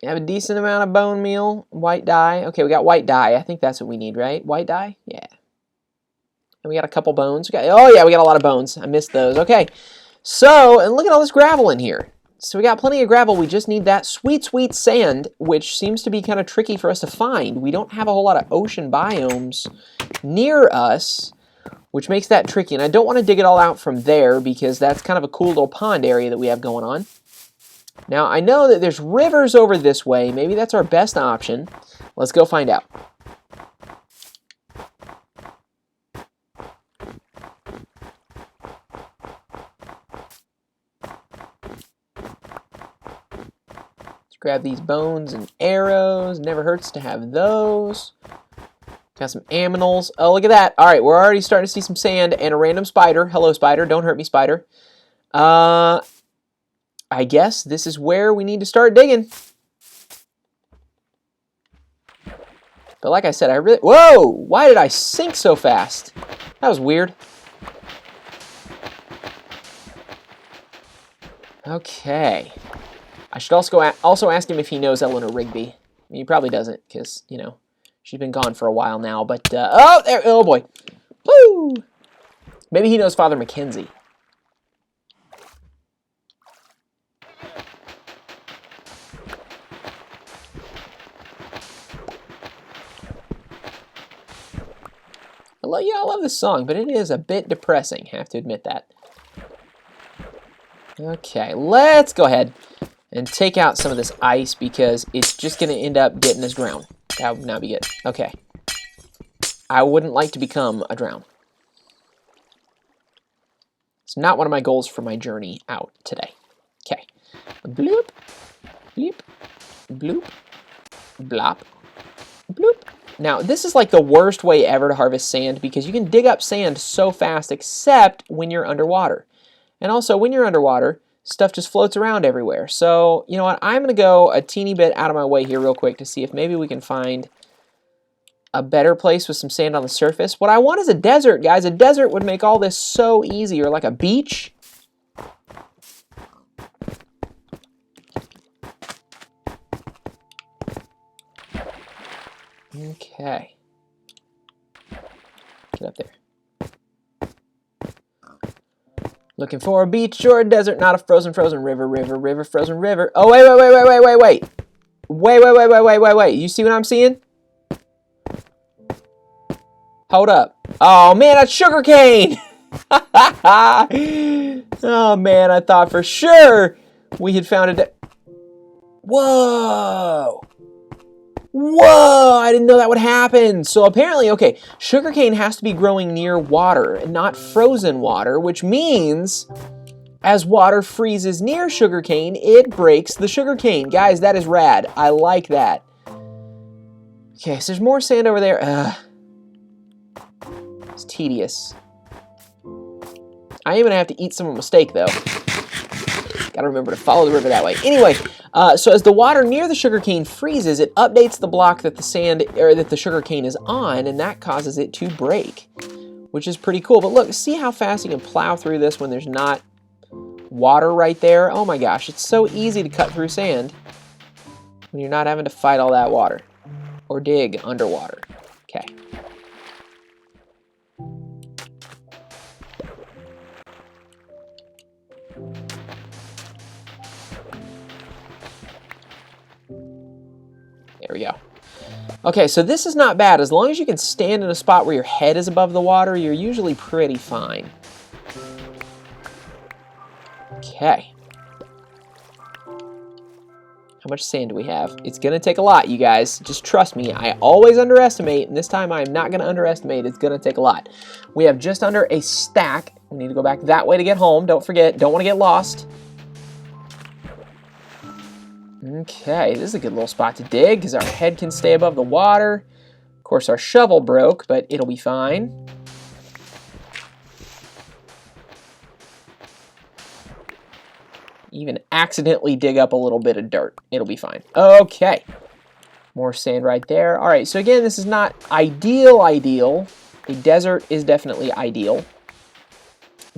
You have a decent amount of bone meal, white dye. Okay, we got white dye. I think that's what we need, right? White dye? Yeah. And we got a couple bones. Oh yeah, we got a lot of bones. I missed those. Okay, so, and look at all this gravel in here. So we got plenty of gravel. We just need that sweet, sweet sand, which seems to be kind of tricky for us to find. We don't have a whole lot of ocean biomes near us, which makes that tricky. And I don't want to dig it all out from there because that's kind of a cool little pond area that we have going on. Now, I know that there's rivers over this way. Maybe that's our best option. Let's go find out. Grab these bones and arrows. Never hurts to have those. Got some aminals. Oh, look at that. All right, we're already starting to see some sand and a random spider. Hello, spider. Don't hurt me, spider. I guess this is where we need to start digging. But like I said, I really... Whoa! Why did I sink so fast? That was weird. Okay. I should also ask him if he knows Eleanor Rigby. He probably doesn't, because, you know, she's been gone for a while now. But, oh, there, oh boy. Woo! Maybe he knows Father Mackenzie. I love this song, but it is a bit depressing. I have to admit that. Okay, let's go ahead and take out some of this ice because it's just going to end up getting us drowned. That would not be good. Okay. I wouldn't like to become a drown. It's not one of my goals for my journey out today. Okay. Bloop, bleep, bloop, blop, bloop. Now, this is like the worst way ever to harvest sand because you can dig up sand so fast except when you're underwater. And also, when you're underwater, stuff just floats around everywhere. So, you know what? I'm going to go a teeny bit out of my way here real quick to see if maybe we can find a better place with some sand on the surface. What I want is a desert, guys. A desert would make all this so easy, or like a beach. Okay. Get up there. Looking for a beach or a desert, not a frozen river, frozen river. Oh, wait. Wait. You see what I'm seeing? Hold up. Oh, man, that's sugar cane. Oh, man, I thought for sure we had found it. Whoa. Whoa, I didn't know that would happen. So apparently, okay, sugarcane has to be growing near water and not frozen water, which means As water freezes near sugarcane, it breaks the sugarcane. Guys, that is rad. I like that. Okay, so there's more sand over there. It's tedious. I am going to have to eat some of my steak, though. Gotta remember to follow the river that way. Anyway, so as the water near the sugarcane freezes, it updates the block that the sand, or that the sugarcane is on, and that causes it to break, which is pretty cool. But look, see how fast you can plow through this when there's not water right there? Oh my gosh, it's so easy to cut through sand when you're not having to fight all that water or dig underwater. Okay. There we go. Okay, so this is not bad. As long as you can stand in a spot where your head is above the water, you're usually pretty fine. Okay. How much sand do we have? It's going to take a lot, you guys. Just trust me. I always underestimate, and this time I'm not going to underestimate. It's going to take a lot. We have just under a stack. We need to go back that way to get home. Don't forget. Don't want to get lost. Okay, this is a good little spot to dig because our head can stay above the water. Of course, our shovel broke, but it'll be fine. Even accidentally dig up a little bit of dirt. It'll be fine. Okay. More sand right there. All right, so again, this is not ideal. A desert is definitely ideal.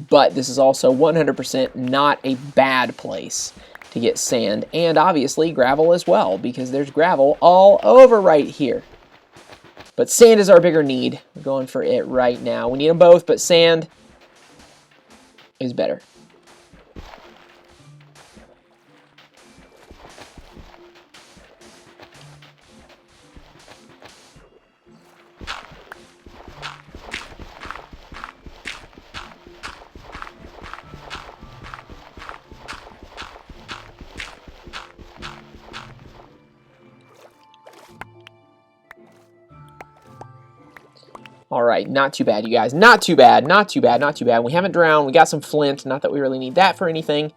But this is also 100% not a bad place to get sand, and obviously gravel as well, because there's gravel all over right here. But sand is our bigger need. We're going for it right now. We need them both, but sand is better. All right, not too bad, you guys. Not too bad, not too bad, not too bad. We haven't drowned. We got some flint. Not that we really need that for anything.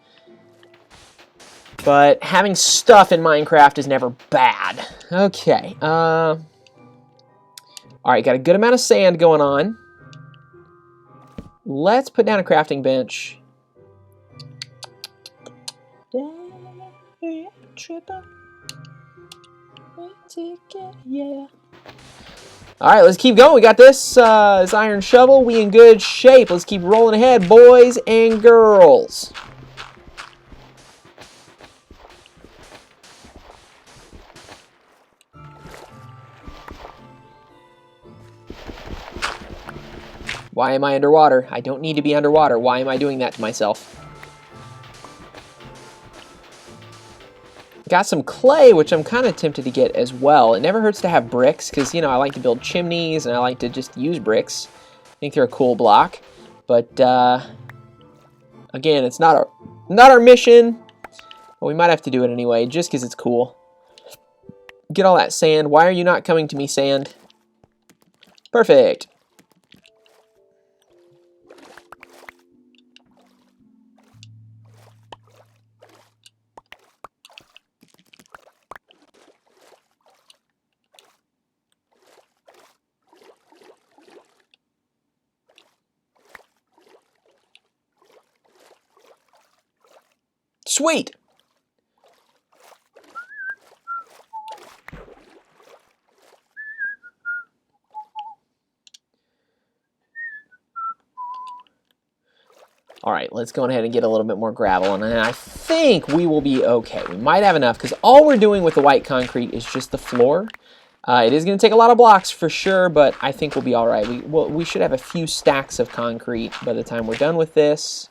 But having stuff in Minecraft is never bad. Okay. All right, got a good amount of sand going on. Let's put down a crafting bench. Yeah. All right, let's keep going. We got this iron shovel. We in good shape. Let's keep rolling ahead, boys and girls. Why am I underwater? I don't need to be underwater. Why am I doing that to myself? Got some clay, which I'm kind of tempted to get as well. It never hurts to have bricks, because, you know, I like to build chimneys, and I like to just use bricks. I think they're a cool block. But, again, it's not our mission, but we might have to do it anyway, just because it's cool. Get all that sand. Why are you not coming to me, sand? Perfect. Sweet. All right, let's go ahead and get a little bit more gravel, and I think we will be okay. We might have enough, because all we're doing with the white concrete is just the floor. It is going to take a lot of blocks for sure, but I think we'll be all right. We should have a few stacks of concrete by the time we're done with this.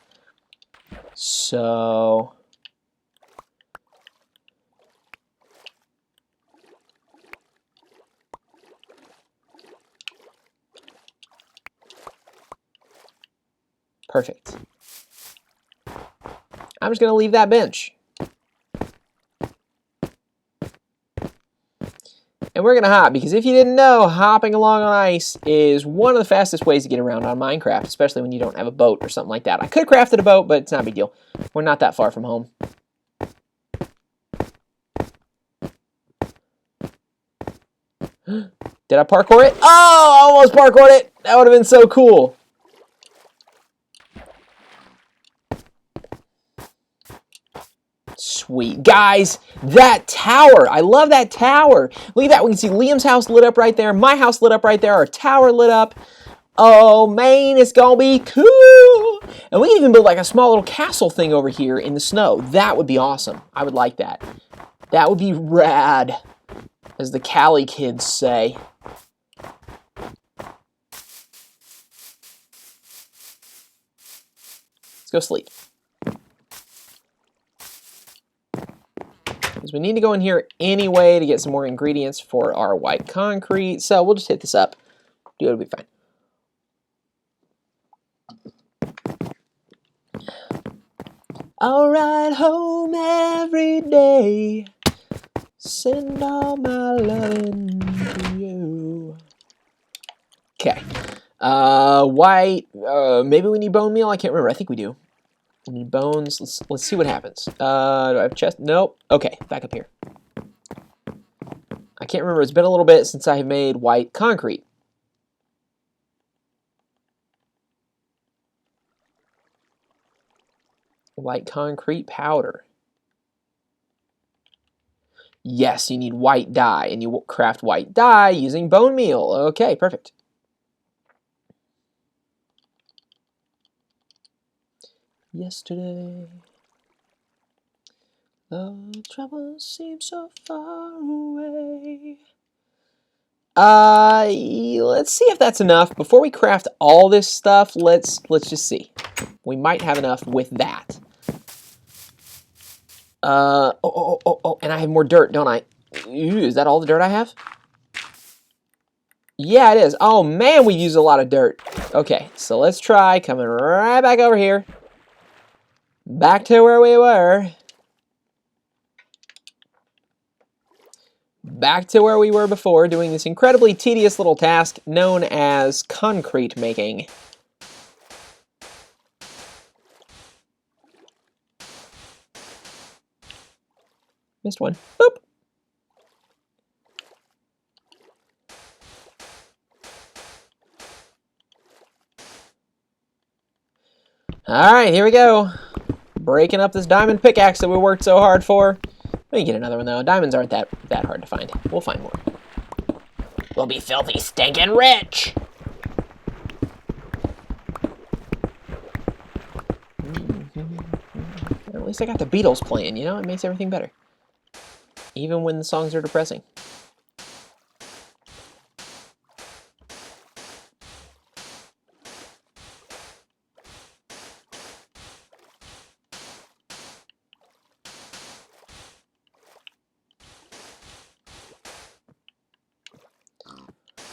So... perfect. I'm just going to leave that bench. And And we're going to hop, because if you didn't know, hopping along on ice is one of the fastest ways to get around on Minecraft, especially when you don't have a boat or something like that. I could have crafted a boat, but it's not a big deal. We're not that far from home. Did I parkour it? Oh, I almost parkoured it. That would have been so cool. Sweet. Guys, that tower. I love that tower. Look at that. We can see Liam's house lit up right there. My house lit up right there. Our tower lit up. Oh, man, it's going to be cool. And we can even build like a small little castle thing over here in the snow. That would be awesome. I would like that. That would be rad, as the Cali kids say. Let's go sleep. Because we need to go in here anyway to get some more ingredients for our white concrete. So we'll just hit this up. It'll be fine. I'll ride home every day. Send all my loving to you. Okay. White. Maybe we need bone meal. I can't remember. I think we do. We need bones. Let's see what happens. Do I have chest? Nope. Okay, back up here. I can't remember. It's been a little bit since I have made white concrete. White concrete powder. Yes, you need white dye, and you will craft white dye using bone meal. Okay, perfect. Yesterday, the trouble seems so far away. Let's see if that's enough. Before we craft all this stuff, let's just see. We might have enough with that. Oh, and I have more dirt, don't I? Ooh, is that all the dirt I have? Yeah, it is. Oh, man, we use a lot of dirt. Okay, so let's try coming right back over here. Back to where we were. Back to where we were before, doing this incredibly tedious little task known as concrete making. Missed one. Boop. All right, here we go. Breaking up this diamond pickaxe that we worked so hard for. We can get another one, though. Diamonds aren't that hard to find. We'll find more. We'll be filthy, stinking rich! At least I got the Beatles playing, you know? It makes everything better. Even when the songs are depressing.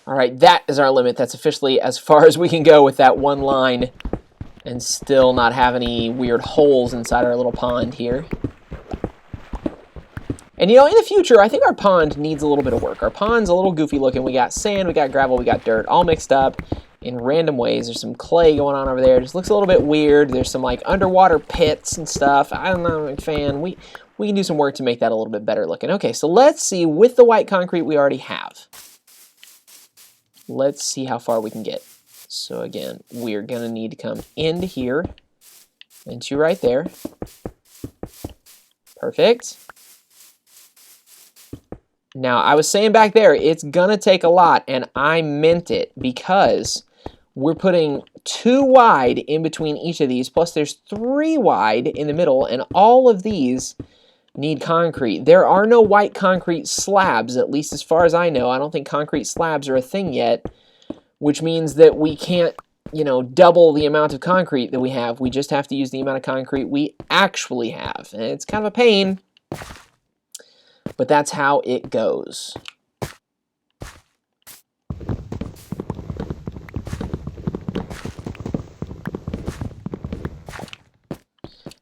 All right, that is our limit. That's officially as far as we can go with that one line and still not have any weird holes inside our little pond here. And you know, in the future, I think our pond needs a little bit of work. Our pond's a little goofy looking. We got sand, we got gravel, we got dirt, all mixed up in random ways. There's some clay going on over there. It just looks a little bit weird. There's some like underwater pits and stuff. I don't know, I'm a fan. We can do some work to make that a little bit better looking. Okay, so let's see with the white concrete we already have. Let's see how far we can get. So again, we're gonna need to come into here, into right there. Perfect. Now, I was saying back there, it's gonna take a lot, and I meant it, because we're putting 2 wide in between each of these, plus there's 3 wide in the middle, and all of these need concrete. There are no white concrete slabs, at least as far as I know. I don't think concrete slabs are a thing yet, which means that we can't, you know, double the amount of concrete that we have. We just have to use the amount of concrete we actually have. And it's kind of a pain, but that's how it goes.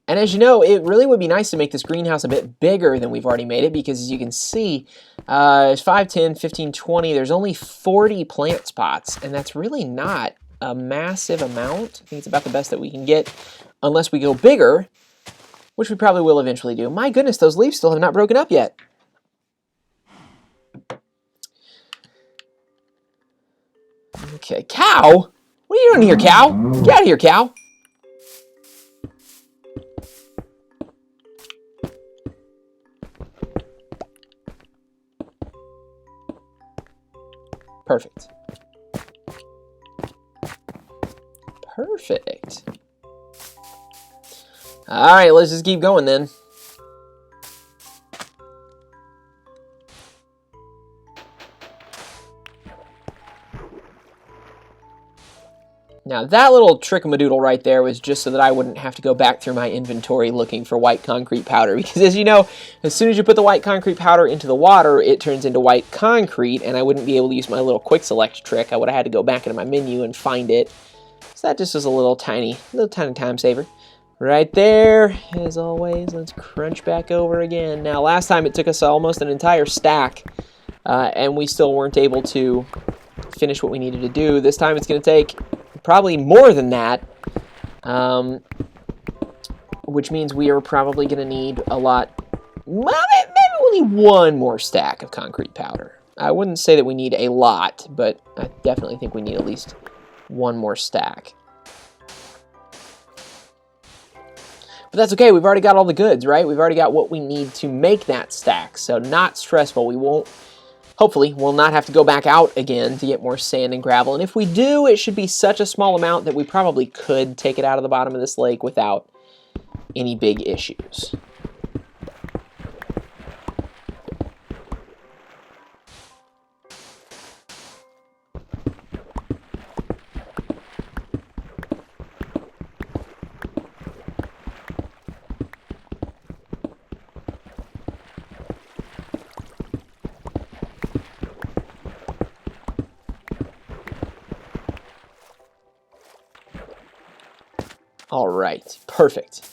And as you know, it really would be nice to make this greenhouse a bit bigger than we've already made it, because as you can see, It's 5, 10, 15, 20. There's only 40 plant spots, and that's really not a massive amount. I think it's about the best that we can get, unless we go bigger, which we probably will eventually do. My goodness, those leaves still have not broken up yet. Okay, cow? What are you doing here, cow? Get out of here, cow. Perfect. Perfect. All right, let's just keep going then. Now, that little trick-a-madoodle right there was just so that I wouldn't have to go back through my inventory looking for white concrete powder. Because, as you know, as soon as you put the white concrete powder into the water, it turns into white concrete, and I wouldn't be able to use my little quick select trick. I would have had to go back into my menu and find it. So that just was a little tiny time saver. Right there, as always, let's crunch back over again. Now, last time it took us almost an entire stack, and we still weren't able to finish what we needed to do. This time it's going to take probably more than that, which means we are probably going to need a lot, well, maybe we'll need one more stack of concrete powder. I wouldn't say that we need a lot, but I definitely think we need at least one more stack. But that's okay, we've already got all the goods, right? We've already got what we need to make that stack, so not stressful. We won't, hopefully, we'll not have to go back out again to get more sand and gravel. And if we do, it should be such a small amount that we probably could take it out of the bottom of this lake without any big issues. All right, perfect.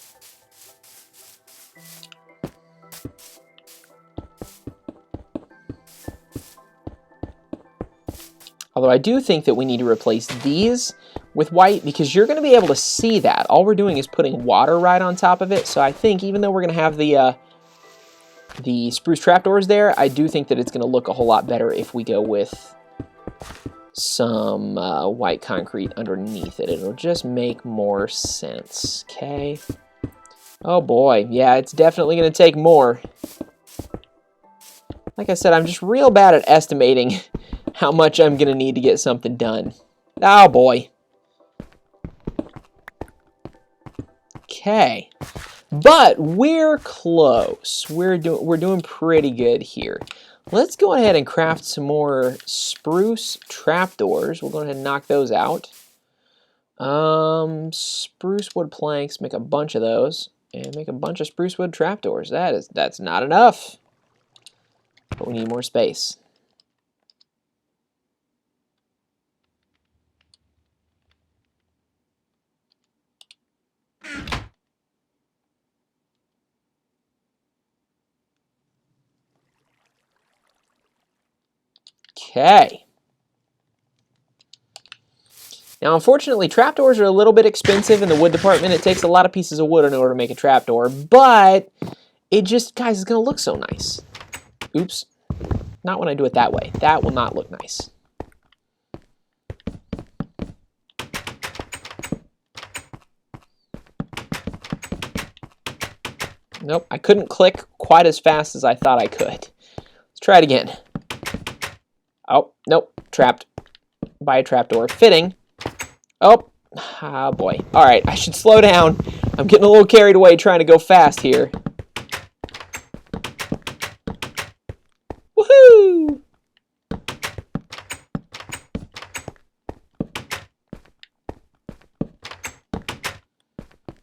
Although I do think that we need to replace these with white because you're going to be able to see that. All we're doing is putting water right on top of it. So I think even though we're going to have the spruce trapdoors there, I do think that it's going to look a whole lot better if we go with some white concrete underneath it. It'll just make more sense, okay? Oh boy, yeah, it's definitely going to take more. Like I said, I'm just real bad at estimating how much I'm going to need to get something done. Oh boy. Okay. But we're close. We're doing pretty good here. Let's go ahead and craft some more spruce trapdoors. We'll go ahead and knock those out. Spruce wood planks, make a bunch of those. And make a bunch of spruce wood trapdoors. That's not enough. But we need more space. Okay. Now, unfortunately, trapdoors are a little bit expensive in the wood department. It takes a lot of pieces of wood in order to make a trapdoor, but it just, guys, it's going to look so nice. Oops. Not when I do it that way. That will not look nice. Nope, I couldn't click quite as fast as I thought I could. Let's try it again. Oh, nope, trapped by a trapdoor. Fitting. Oh boy. All right, I should slow down. I'm getting a little carried away trying to go fast here. Woohoo!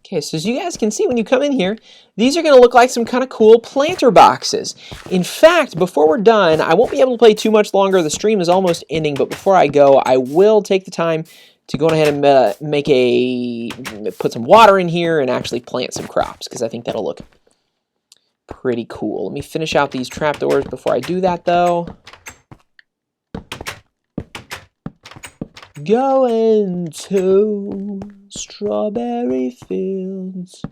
Okay, so as you guys can see when you come in here, these are going to look like some kind of cool planter boxes. In fact, before we're done, I won't be able to play too much longer. The stream is almost ending, but before I go, I will take the time to go ahead and put some water in here and actually plant some crops, because I think that'll look pretty cool. Let me finish out these trapdoors before I do that, though. Going to strawberry fields.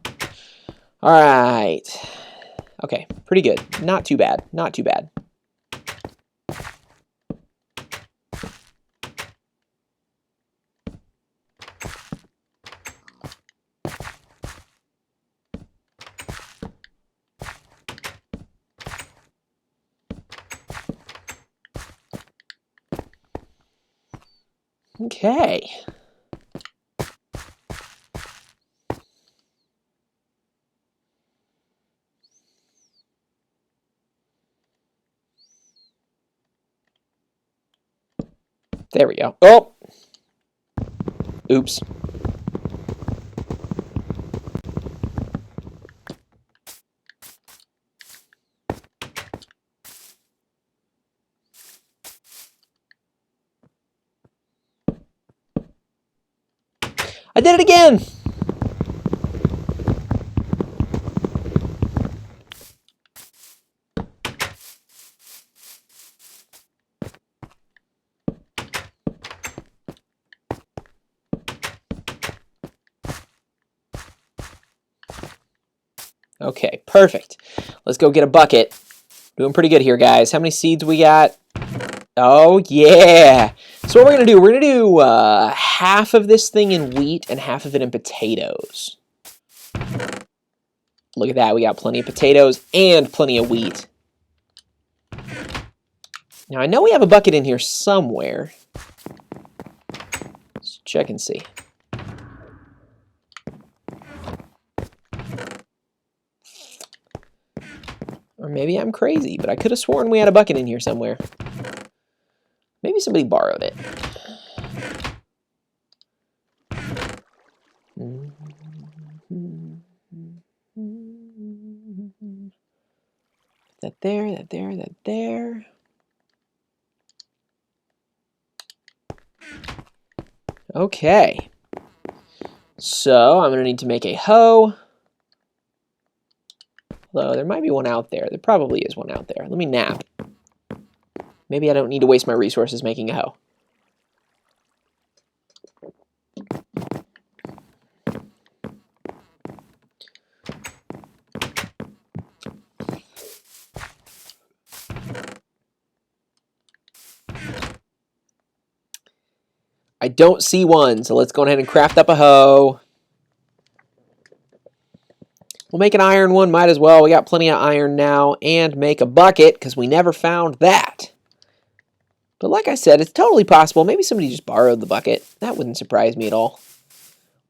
All right. Okay, pretty good. Not too bad. Not too bad. Okay. There we go. Oh! Oops. I did it again! Okay, perfect. Let's go get a bucket. Doing pretty good here, guys. How many seeds we got? Oh, yeah. So what we're going to do, we're going to do half of this thing in wheat and half of it in potatoes. Look at that. We got plenty of potatoes and plenty of wheat. Now, I know we have a bucket in here somewhere. Let's check and see. Or maybe I'm crazy, but I could have sworn we had a bucket in here somewhere. Maybe somebody borrowed it. That there, that there, that there. Okay. So I'm going to need to make a hoe. Although there might be one out there. There probably is one out there. Let me nap. Maybe I don't need to waste my resources making a hoe. I don't see one, so let's go ahead and craft up a hoe. We'll make an iron one, might as well. We got plenty of iron now, and make a bucket, because we never found that. But like I said, it's totally possible. Maybe somebody just borrowed the bucket. That wouldn't surprise me at all.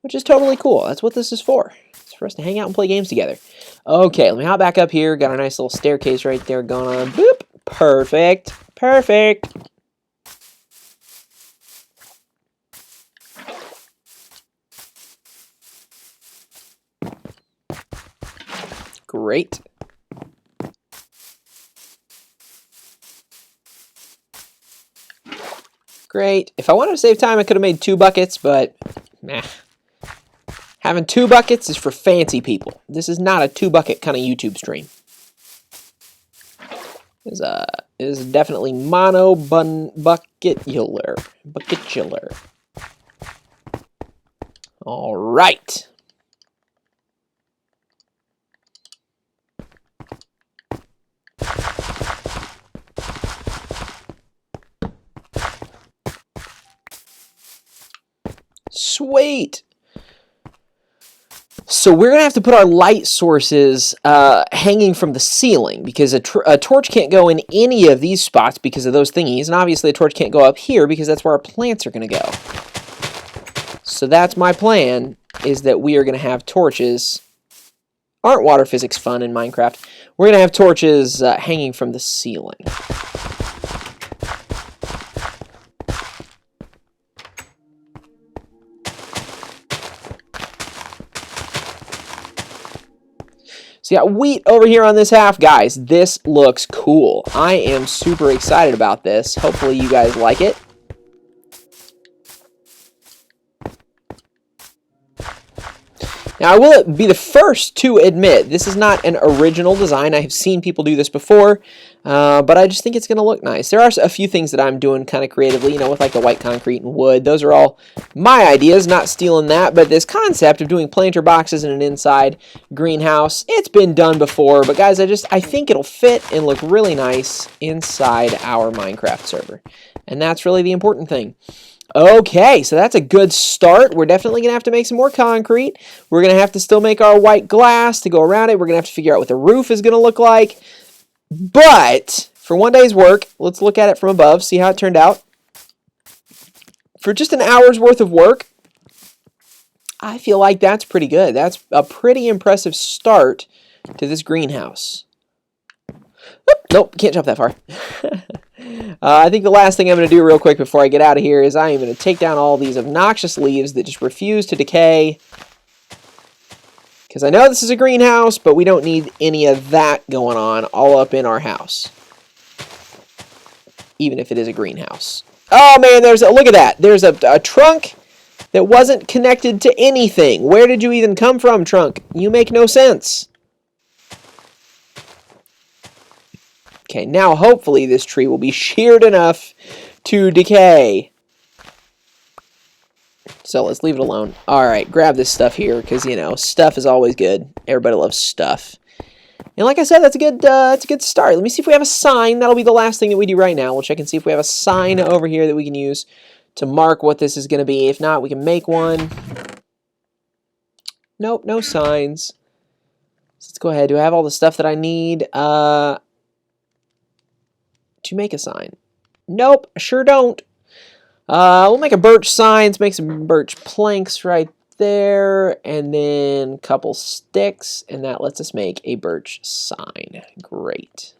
Which is totally cool. That's what this is for. It's for us to hang out and play games together. Okay, let me hop back up here. Got a nice little staircase right there going on. Boop. Perfect. Perfect. Great. Great. If I wanted to save time, I could have made 2 buckets, but nah. Having 2 buckets is for fancy people. This is not a 2-bucket kind of YouTube stream. It is definitely bucketcular. Bucketcular. All right. Sweet. So we're going to have to put our light sources hanging from the ceiling because a torch can't go in any of these spots because of those thingies. And obviously a torch can't go up here because that's where our plants are going to go. So that's my plan, is that we are going to have torches. Aren't water physics fun in Minecraft? We're going to have torches hanging from the ceiling. So yeah, wheat over here on this half. Guys, this looks cool. I am super excited about this. Hopefully you guys like it. Now, I will be the first to admit this is not an original design. I have seen people do this before, but I just think it's going to look nice. There are a few things that I'm doing kind of creatively, you know, with like the white concrete and wood. Those are all my ideas, not stealing that, but this concept of doing planter boxes in an inside greenhouse, it's been done before, but guys, I think it'll fit and look really nice inside our Minecraft server, and that's really the important thing. Okay, so that's a good start. We're definitely going to have to make some more concrete. We're going to have to still make our white glass to go around it. We're going to have to figure out what the roof is going to look like. But for one day's work, let's look at it from above, see how it turned out. For just an hour's worth of work, I feel like that's pretty good. That's a pretty impressive start to this greenhouse. Oop, nope, can't jump that far. I think the last thing I'm going to do real quick before I get out of here is I am going to take down all these obnoxious leaves that just refuse to decay. Because I know this is a greenhouse, but we don't need any of that going on all up in our house. Even if it is a greenhouse. Oh man, look at that. There's a trunk that wasn't connected to anything. Where did you even come from, trunk? You make no sense. Okay, now hopefully this tree will be sheared enough to decay. So let's leave it alone. Alright, grab this stuff here, because, you know, stuff is always good. Everybody loves stuff. And like I said, that's a good start. Let me see if we have a sign. That'll be the last thing that we do right now. We'll check and see if we have a sign over here that we can use to mark what this is going to be. If not, we can make one. Nope, no signs. So let's go ahead. Do I have all the stuff that I need? To make a sign. Nope, sure don't. We'll make a birch sign. Let's make some birch planks right there, and then a couple sticks, and that lets us make a birch sign. Great.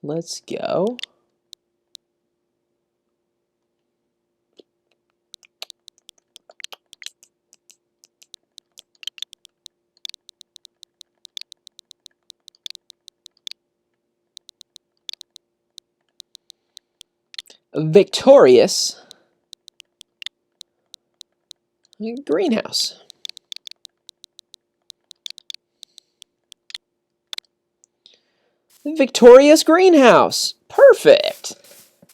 Let's go. Victorious greenhouse. Victorious greenhouse. Perfect.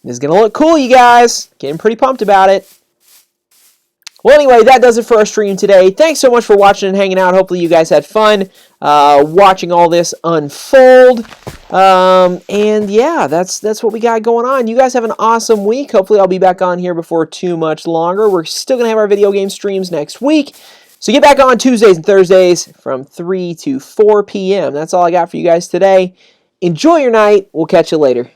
This is going to look cool, you guys. Getting pretty pumped about it. Well, anyway, that does it for our stream today. Thanks so much for watching and hanging out. Hopefully you guys had fun watching all this unfold. And yeah, that's what we got going on. You guys have an awesome week. Hopefully I'll be back on here before too much longer. We're still going to have our video game streams next week. So get back on Tuesdays and Thursdays from 3 to 4 p.m. That's all I got for you guys today. Enjoy your night. We'll catch you later.